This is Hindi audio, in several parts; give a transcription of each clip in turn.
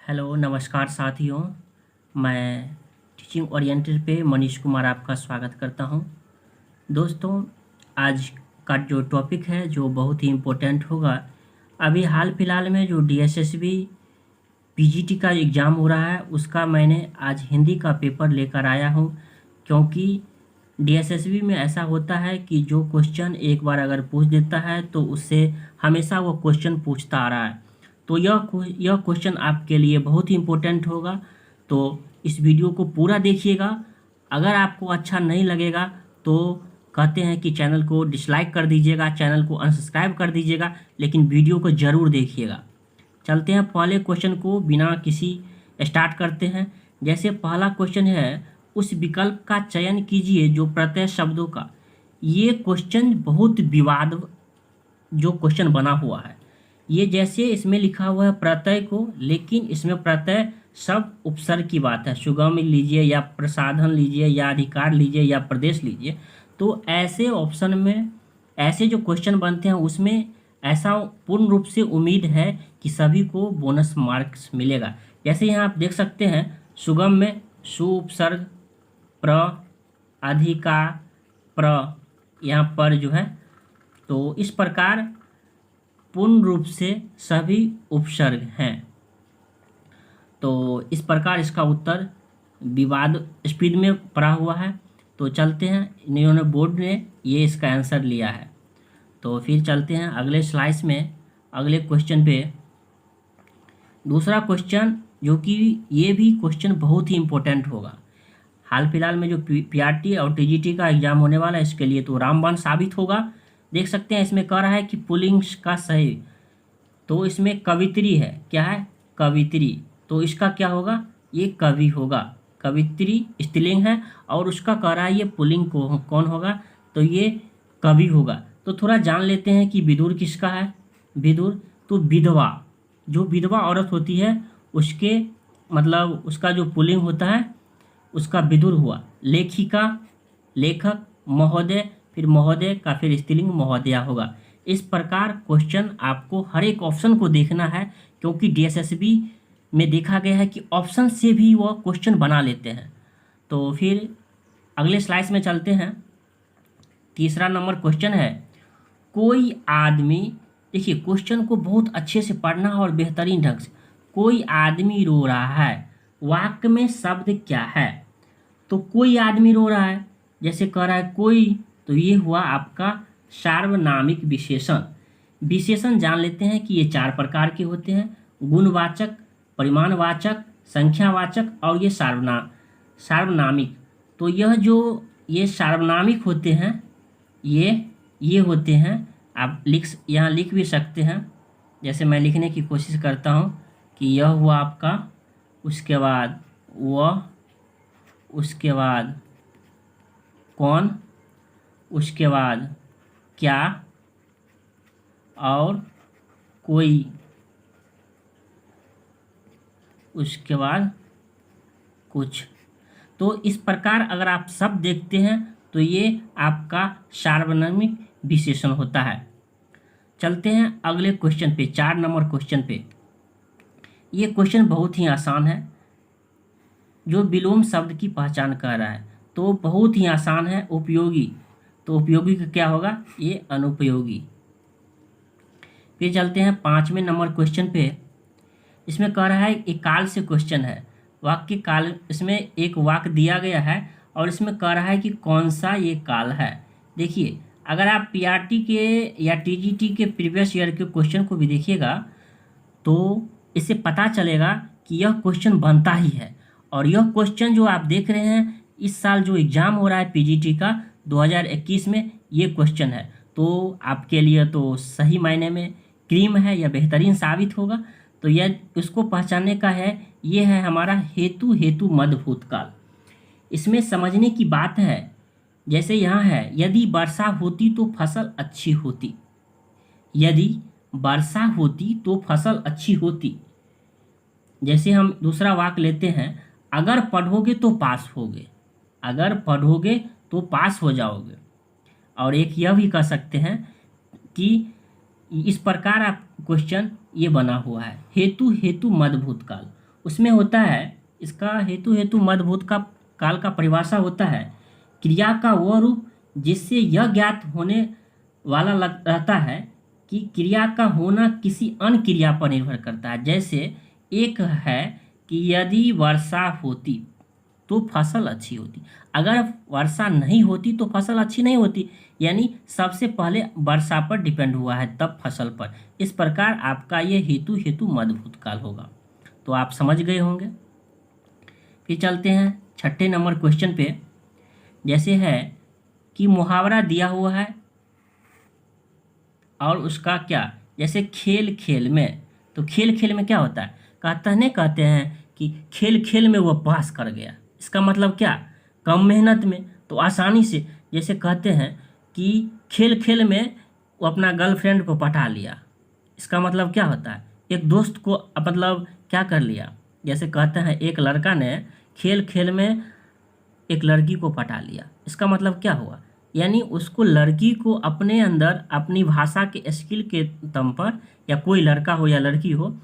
हेलो नमस्कार साथियों। मैं टीचिंग ओरिएंटेड पे मनीष कुमार आपका स्वागत करता हूं। दोस्तों, आज का जो टॉपिक है जो बहुत ही इम्पोर्टेंट होगा। अभी हाल फिलहाल में जो डीएसएसबी पीजीटी का एग्ज़ाम हो रहा है उसका मैंने आज हिंदी का पेपर लेकर आया हूं, क्योंकि डीएसएसबी में ऐसा होता है कि जो क्वेश्चन एक बार अगर पूछ देता है तो उससे हमेशा वो क्वेश्चन पूछता आ रहा है। तो यह क्वेश्चन आपके लिए बहुत ही इम्पोर्टेंट होगा। तो इस वीडियो को पूरा देखिएगा। अगर आपको अच्छा नहीं लगेगा तो कहते हैं कि चैनल को डिसलाइक कर दीजिएगा, चैनल को अनसब्सक्राइब कर दीजिएगा, लेकिन वीडियो को ज़रूर देखिएगा। चलते हैं पहले क्वेश्चन को बिना किसी स्टार्ट करते हैं। जैसे पहला क्वेश्चन है, उस विकल्प का चयन कीजिए जो प्रत्यय शब्दों का। ये क्वेश्चन बहुत विवाद जो क्वेश्चन बना हुआ है। ये जैसे इसमें लिखा हुआ है प्रत्यय को, लेकिन इसमें प्रत्यय शब्द उपसर्ग की बात है। सुगम लीजिए या प्रसाधन लीजिए या अधिकार लीजिए या प्रदेश लीजिए। तो ऐसे ऑप्शन में ऐसे जो क्वेश्चन बनते हैं उसमें ऐसा पूर्ण रूप से उम्मीद है कि सभी को बोनस मार्क्स मिलेगा। जैसे यहाँ आप देख सकते हैं, सुगम में सु उपसर्ग प्र, अधिकार प्र, यहाँ पर जो है, तो इस प्रकार पूर्ण रूप से सभी उपसर्ग हैं। तो इस प्रकार इसका उत्तर विवाद स्पीड में पड़ा हुआ है। तो चलते हैं, इन्होंने बोर्ड ने ये इसका आंसर लिया है। तो फिर चलते हैं अगले स्लाइड में, अगले क्वेश्चन पे। दूसरा क्वेश्चन, जो कि ये भी क्वेश्चन बहुत ही इम्पोर्टेंट होगा। हाल फिलहाल में जो पीआरटी और टीजीटी का एग्जाम होने वाला है, इसके लिए तो रामबाण साबित होगा। देख सकते हैं इसमें कह रहा है कि पुल्लिंग का सही, तो इसमें कवित्री है। क्या है? कवित्री। तो इसका क्या होगा? ये कवि होगा। कवित्री स्त्रीलिंग है और उसका कह रहा है ये पुल्लिंग को कौन होगा, तो ये कवि होगा। तो थोड़ा जान लेते हैं कि विदुर किसका है। विदुर तो विधवा, जो विधवा औरत होती है उसके मतलब उसका जो पुल्लिंग होता है उसका विदुर हुआ। लेखिका, लेखक, महोदय, फिर महोदय का फिर स्त्रीलिंग महोदया होगा। इस प्रकार क्वेश्चन आपको हर एक ऑप्शन को देखना है, क्योंकि डीएसएसबी में देखा गया है कि ऑप्शन से भी वह क्वेश्चन बना लेते हैं। तो फिर अगले स्लाइड में चलते हैं। तीसरा नंबर क्वेश्चन है, कोई आदमी, देखिए क्वेश्चन को बहुत अच्छे से पढ़ना और बेहतरीन ढंग से। कोई आदमी रो रहा है, वाक्य में शब्द क्या है? तो कोई आदमी रो रहा है, जैसे कह रहा है कोई, तो ये हुआ आपका सार्वनामिक विशेषण। विशेषण जान लेते हैं कि ये 4 प्रकार के होते हैं: गुणवाचक, परिमाणवाचक, संख्यावाचक और ये सार्वनामिक। तो यह जो ये सार्वनामिक होते हैं, ये होते हैं, आप यहाँ लिख भी सकते हैं। जैसे मैं लिखने की कोशिश करता हूँ कि यह हुआ आपका, उसके बाद वह, उसके बाद कौन, उसके बाद क्या और कोई, उसके बाद कुछ। तो इस प्रकार अगर आप सब देखते हैं तो ये आपका सार्वनामिक विशेषण होता है। चलते हैं अगले क्वेश्चन पे, 4 नंबर क्वेश्चन पे। ये क्वेश्चन बहुत ही आसान है, जो विलोम शब्द की पहचान कर रहा है। तो बहुत ही आसान है। उपयोगी, तो उपयोगी का क्या होगा? ये अनुपयोगी। फिर चलते हैं 5वें नंबर क्वेश्चन पे। इसमें कह रहा है एक काल से क्वेश्चन है, वाक्य काल। इसमें एक वाक्य दिया गया है और इसमें कह रहा है कि कौन सा ये काल है। देखिए, अगर आप पीआरटी के या टीजीटी के प्रीवियस ईयर के क्वेश्चन को भी देखिएगा तो इससे पता चलेगा कि यह क्वेश्चन बनता ही है। और यह क्वेश्चन जो आप देख रहे हैं, इस साल जो एग्ज़ाम हो रहा है पीजीटी का 2021 में, ये क्वेश्चन है। तो आपके लिए तो सही मायने में क्रीम है या बेहतरीन साबित होगा। तो यह उसको पहचानने का है, ये है हमारा हेतु मध्य भूतकाल। इसमें समझने की बात है, जैसे यहाँ है, यदि वर्षा होती तो फसल अच्छी होती। यदि वर्षा होती तो फसल अच्छी होती। जैसे हम दूसरा वाक्य लेते हैं, अगर पढ़ोगे तो पास होगे। अगर पढ़ोगे तो पास हो जाओगे। और एक यह भी कह सकते हैं कि इस प्रकार आप क्वेश्चन ये बना हुआ है, हेतु मध्य भूतकाल। उसमें होता है, इसका हेतु हेतु मदभूत का काल का परिभाषा होता है क्रिया का वह रूप जिससे यह ज्ञात होने वाला रहता है कि क्रिया का होना किसी अन्य क्रिया पर निर्भर करता है। जैसे एक है कि यदि वर्षा होती तो फसल अच्छी होती, अगर वर्षा नहीं होती तो फसल अच्छी नहीं होती, यानी सबसे पहले वर्षा पर डिपेंड हुआ है तब फसल पर। इस प्रकार आपका ये हेतु हेतु मदभूत काल होगा। तो आप समझ गए होंगे। फिर चलते हैं छठे नंबर क्वेश्चन पे। जैसे है कि मुहावरा दिया हुआ है और उसका क्या, जैसे खेल खेल में, तो खेल खेल में क्या होता है, कहते हैं कि खेल खेल में वो पास कर गया। इसका मतलब क्या, कम मेहनत में तो आसानी से। जैसे कहते हैं कि खेल खेल में वो अपना गर्लफ्रेंड को पटा लिया। इसका मतलब क्या होता है, एक दोस्त को मतलब क्या कर लिया। जैसे कहते हैं एक लड़का ने खेल खेल में एक लड़की को पटा लिया। इसका मतलब क्या हुआ, यानी उसको लड़की को अपने अंदर अपनी भाषा के स्किल के दम पर, या कोई लड़का हो या लड़की हो,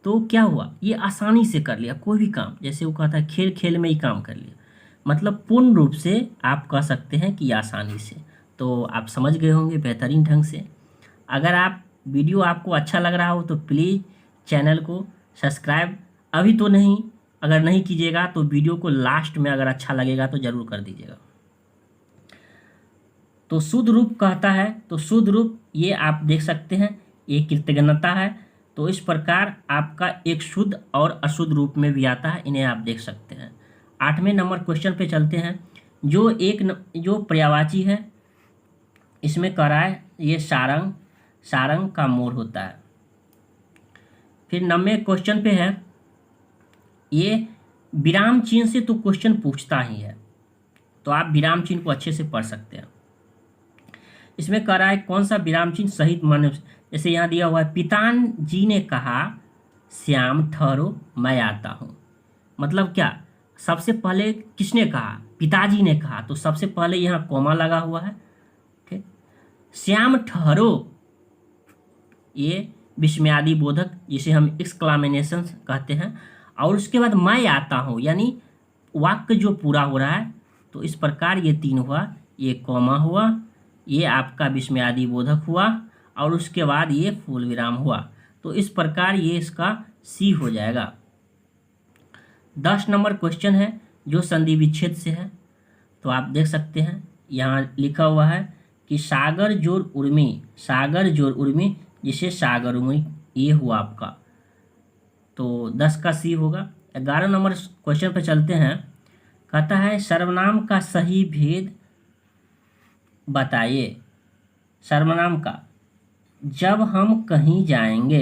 तो क्या हुआ, ये आसानी से कर लिया कोई भी काम। जैसे वो कहता है खेल खेल में ही काम कर लिया, मतलब पूर्ण रूप से आप कह सकते हैं कि आसानी से। तो आप समझ गए होंगे बेहतरीन ढंग से। अगर आप वीडियो आपको अच्छा लग रहा हो तो प्लीज़ चैनल को सब्सक्राइब अभी तो नहीं, अगर नहीं कीजिएगा तो वीडियो को लास्ट में अगर अच्छा लगेगा तो ज़रूर कर दीजिएगा। तो शुद्ध रूप कहता है, तो शुद्ध रूप ये आप देख सकते हैं, ये कृतज्ञता है। तो इस प्रकार आपका एक शुद्ध और अशुद्ध रूप में भी आता है, इन्हें आप देख सकते हैं। 8वें नंबर क्वेश्चन पे चलते हैं। जो पर्यायवाची है, इसमें कह रहा है ये सारंग का मोर होता है। फिर 90 क्वेश्चन पे है, ये विराम चिन्ह से तो क्वेश्चन पूछता ही है, तो आप विराम चिन्ह को अच्छे से पढ़ सकते हैं। इसमें कह रहा है कौन सा विराम चिन्ह सहित मान्य, जैसे यहाँ दिया हुआ है पिताजी ने कहा श्याम ठहरो मैं आता हूँ। मतलब क्या, सबसे पहले किसने कहा, पिताजी ने कहा, तो सबसे पहले यहाँ कॉमा लगा हुआ है। ठीक, श्याम ठहरो ये विस्मयादि बोधक जिसे हम एक्सक्लामेशन कहते हैं, और उसके बाद मैं आता हूँ यानी वाक्य जो पूरा हो रहा है। तो इस प्रकार ये 3 हुआ, ये कॉमा हुआ, ये आपका विस्मयादि बोधक हुआ, और उसके बाद ये पूर्ण विराम हुआ। तो इस प्रकार ये इसका सी हो जाएगा। 10 नंबर क्वेश्चन है जो संधि विच्छेद से है। तो आप देख सकते हैं यहाँ लिखा हुआ है कि सागर जोर उर्मी जिसे सागर उर्मी, ये हुआ आपका, तो 10 का सी होगा। 11 नंबर क्वेश्चन पे चलते हैं। कहता है सर्वनाम का सही भेद बताइए। सर्वनाम का, जब हम कहीं जाएंगे,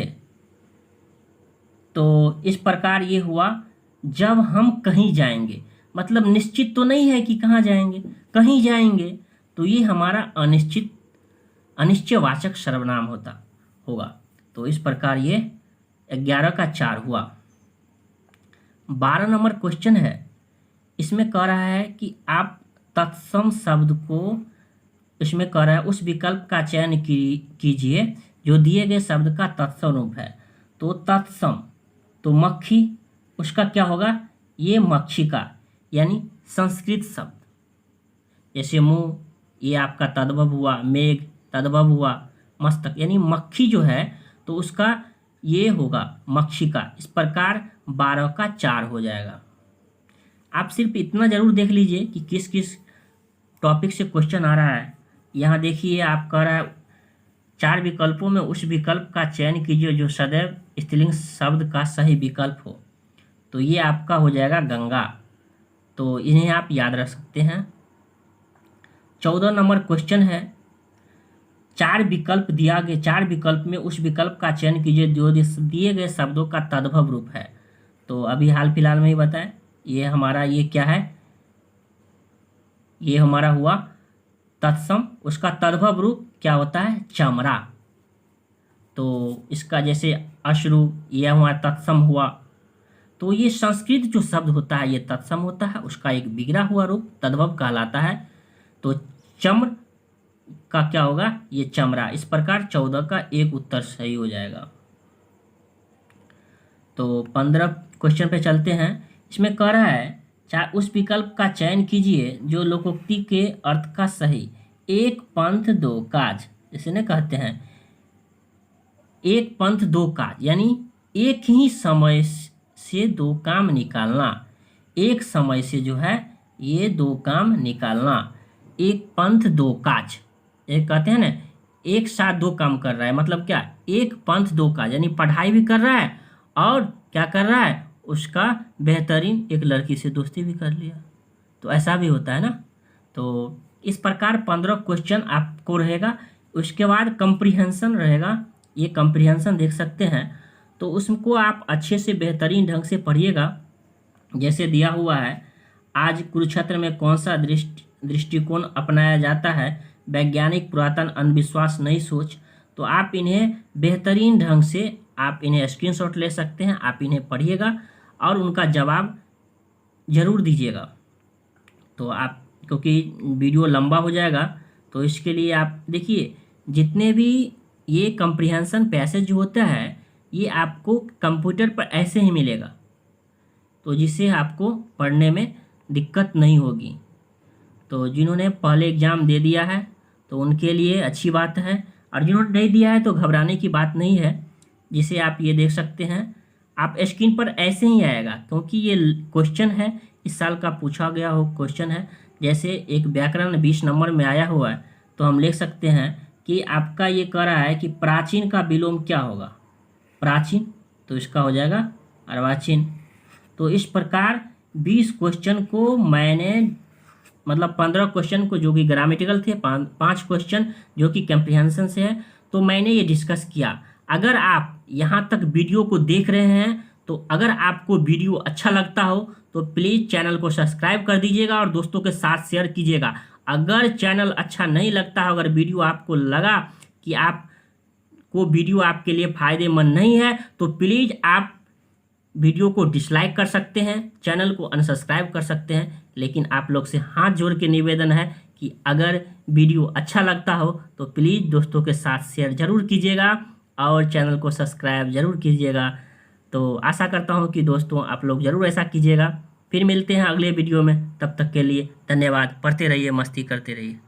तो इस प्रकार ये हुआ जब हम कहीं जाएंगे, मतलब निश्चित तो नहीं है कि कहाँ जाएंगे, कहीं जाएंगे, तो ये हमारा अनिश्चयवाचक सर्वनाम होगा। तो इस प्रकार ये 11 का 4 हुआ। 12 नंबर क्वेश्चन है, इसमें कह रहा है कि आप तत्सम शब्द को, इसमें कह रहा है उस विकल्प का चयन कीजिए जो दिए गए शब्द का तत्सम रूप है। तो तत्सम, तो मक्खी, उसका क्या होगा, ये मक्षिका यानी संस्कृत शब्द। जैसे मुंह, ये आपका तद्भव हुआ, मेघ तद्भव हुआ, मस्तक यानी मक्खी जो है, तो उसका ये होगा मक्षिका। इस प्रकार 12 का 4 हो जाएगा। आप सिर्फ इतना जरूर देख लीजिए कि किस किस टॉपिक से क्वेश्चन आ रहा है। यहाँ देखिए आप कह रहा है 4 विकल्पों में उस विकल्प का चयन कीजिए जो सदैव स्त्रीलिंग शब्द का सही विकल्प हो। तो ये आपका हो जाएगा गंगा। तो इन्हें आप याद रख सकते हैं। 14 नंबर क्वेश्चन है, 4 विकल्प दिया गया, 4 विकल्प में उस विकल्प का चयन कीजिए जो दिए गए शब्दों का तद्भव रूप है। तो अभी हाल फिलहाल में ही बताएं, ये हमारा ये क्या है, ये हमारा हुआ तत्सम, उसका तद्भव रूप क्या होता है, चमड़ा। तो इसका जैसे अश्रु, यह हुआ तत्सम हुआ। तो ये संस्कृत जो शब्द होता है ये तत्सम होता है, उसका एक बिगड़ा हुआ रूप तद्भव कहलाता है। तो चम्र का क्या होगा, ये चमड़ा। इस प्रकार 14 का 1 उत्तर सही हो जाएगा। तो क्वेश्चन पे चलते हैं। इसमें कह रहा है चाहे उस विकल्प का चयन कीजिए जो लोकोक्ति के अर्थ का सही, एक पंथ दो काज, जैसे न कहते हैं एक पंथ दो काज, यानी एक ही समय से दो काम निकालना, एक समय से जो है ये दो काम निकालना, एक पंथ दो काज। एक कहते हैं ना एक साथ दो काम कर रहा है, मतलब क्या, एक पंथ दो काज, यानी पढ़ाई भी कर रहा है और क्या कर रहा है, उसका बेहतरीन एक लड़की से दोस्ती भी कर लिया। तो ऐसा भी होता है ना। तो इस प्रकार 15 क्वेश्चन आपको रहेगा। उसके बाद कंप्रीहेंशन रहेगा, ये कंप्रीहेंशन देख सकते हैं। तो उसको आप अच्छे से बेहतरीन ढंग से पढ़िएगा। जैसे दिया हुआ है, आज कुरुक्षेत्र में कौन सा दृष्टिकोण अपनाया जाता है, वैज्ञानिक, पुरातन, अंधविश्वास, नई सोच। तो आप इन्हें बेहतरीन ढंग से आप इन्हें स्क्रीनशॉट ले सकते हैं, आप इन्हें पढ़िएगा और उनका जवाब ज़रूर दीजिएगा। तो आप, क्योंकि वीडियो लंबा हो जाएगा, तो इसके लिए आप देखिए जितने भी ये कंप्रीहेंशन पैसेज होता है ये आपको कंप्यूटर पर ऐसे ही मिलेगा, तो जिससे आपको पढ़ने में दिक्कत नहीं होगी। तो जिन्होंने पहले एग्ज़ाम दे दिया है तो उनके लिए अच्छी बात है, और जिन्होंने नहीं दिया है तो घबराने की बात नहीं है। जिसे आप ये देख सकते हैं, आप स्क्रीन पर ऐसे ही आएगा, क्योंकि ये क्वेश्चन है, इस साल का पूछा गया हो क्वेश्चन है। जैसे एक व्याकरण 20 नंबर में आया हुआ है, तो हम लिख सकते हैं कि आपका ये कह रहा है कि प्राचीन का विलोम क्या होगा, प्राचीन, तो इसका हो जाएगा अर्वाचीन। तो इस प्रकार 20 क्वेश्चन को मैंने, मतलब 15 क्वेश्चन को जो कि ग्रामेटिकल थे, 5 क्वेश्चन जो कि कंप्रीहेंशन से है, तो मैंने ये डिस्कस किया। अगर आप यहाँ तक वीडियो को देख रहे हैं, तो अगर आपको वीडियो अच्छा लगता हो तो प्लीज़ चैनल को सब्सक्राइब कर दीजिएगा और दोस्तों के साथ शेयर कीजिएगा। अगर चैनल अच्छा नहीं लगता है, अगर वीडियो आपको लगा कि आपको वीडियो आपके लिए फ़ायदेमंद नहीं है, तो प्लीज़ आप वीडियो को डिसलाइक कर सकते हैं, चैनल को अनसब्सक्राइब कर सकते हैं। लेकिन आप लोग से हाथ जोड़ के निवेदन है कि अगर वीडियो अच्छा लगता हो तो प्लीज़ दोस्तों के साथ शेयर ज़रूर कीजिएगा और चैनल को सब्सक्राइब ज़रूर कीजिएगा। तो आशा करता हूँ कि दोस्तों आप लोग ज़रूर ऐसा कीजिएगा। फिर मिलते हैं अगले वीडियो में, तब तक के लिए धन्यवाद। पढ़ते रहिए, मस्ती करते रहिए।